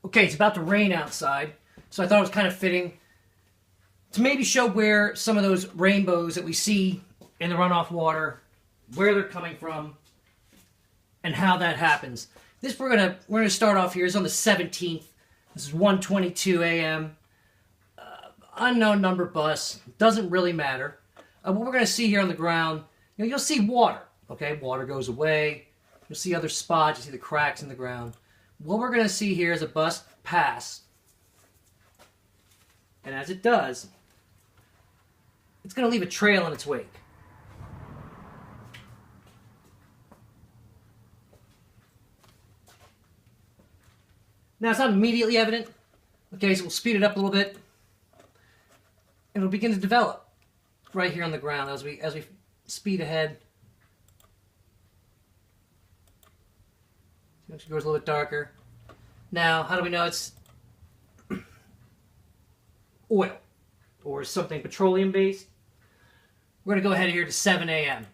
Okay, it's about to rain outside, so I thought it was kind of fitting to maybe show where some of those rainbows that we see in the runoff water, where they're coming from, and how that happens. This we're gonna start off here. It's on the 17th. This is 1:22 a.m. Unknown number bus. Doesn't really matter. What we're gonna see here on the ground, you'll see water. Okay, water goes away. You'll see other spots. You see the cracks in the ground. What we're gonna see here is a bus pass, and as it does, it's gonna leave a trail in its wake. Now, it's not immediately evident. Okay, so we'll speed it up a little bit. And it'll begin to develop right here on the ground as we speed ahead. It actually goes a little bit darker. Now, how do we know it's oil or something petroleum-based? We're going to go ahead here to 7 a.m.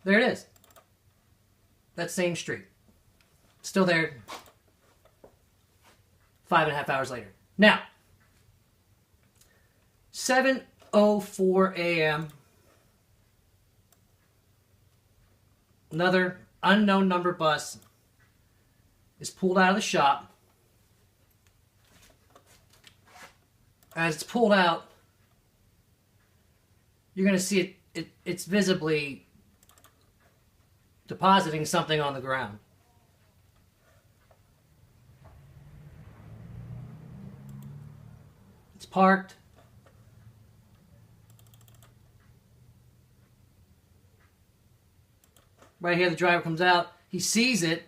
There it is. That same street. Still there 5.5 hours later. Now, 7:04 a.m. Another unknown number bus is pulled out of the shop. As it's pulled out, you're going to see it's visibly depositing something on the ground. It's parked. Right here, the driver comes out. He sees it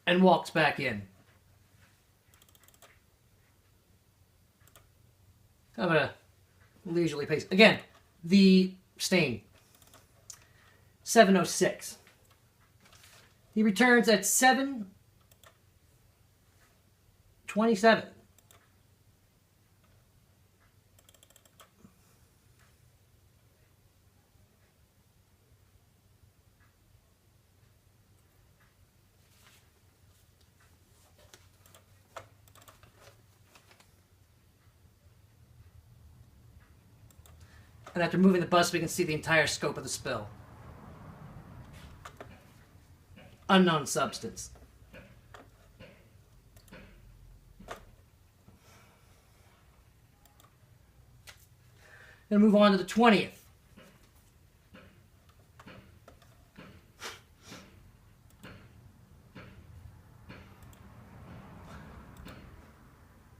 and walks back in. Kind of a leisurely pace. Again, the stain. 7:06. He returns at 7:27. And after moving the bus, we can see the entire scope of the spill. Unknown substance. Then move on to the 20th.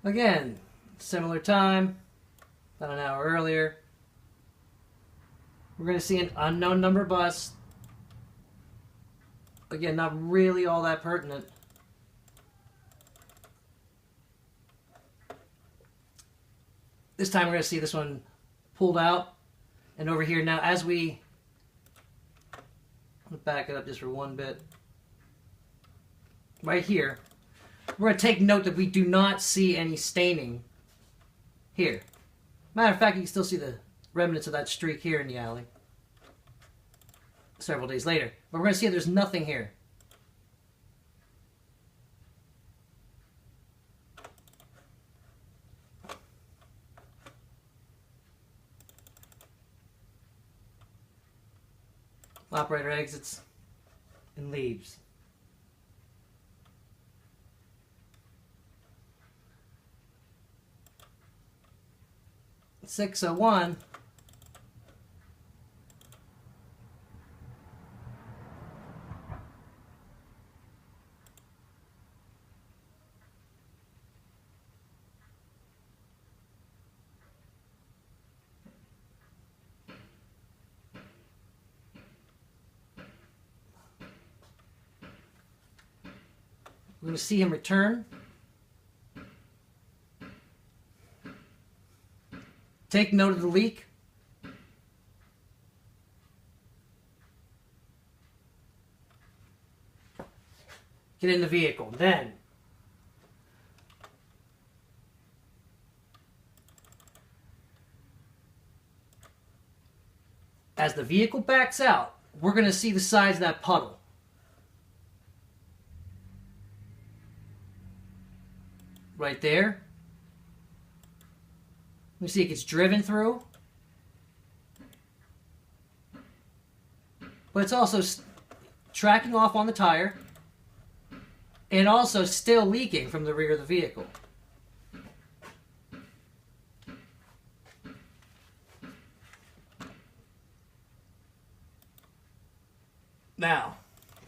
Again, similar time, about an hour earlier. We're going to see an unknown number bus. Again, not really all that pertinent. This time we're going to see this one pulled out. And over here now, as we... I'm going to back it up just for one bit. Right here, we're going to take note that we do not see any staining here. Matter of fact, you can still see the remnants of that streak here in the alley several days later. But we're going to see there's nothing here. Operator exits and leaves. At 6:01, we're going to see him return. Take note of the leak. Get in the vehicle. Then, as the vehicle backs out, we're going to see the size of that puddle. right there. You see it gets driven through. But it's also tracking off on the tire and also still leaking from the rear of the vehicle. Now,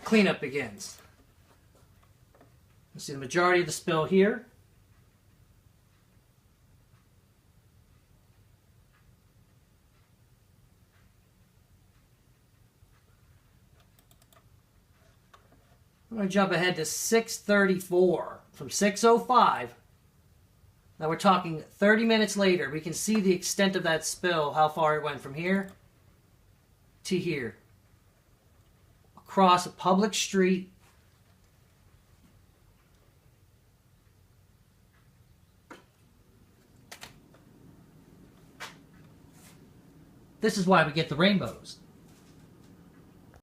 cleanup begins. You see the majority of the spill here. I'm going to jump ahead to 6:34 from 6:05. Now we're talking 30 minutes later. We can see the extent of that spill, how far it went from here to here. Across a public street. This is why we get the rainbows.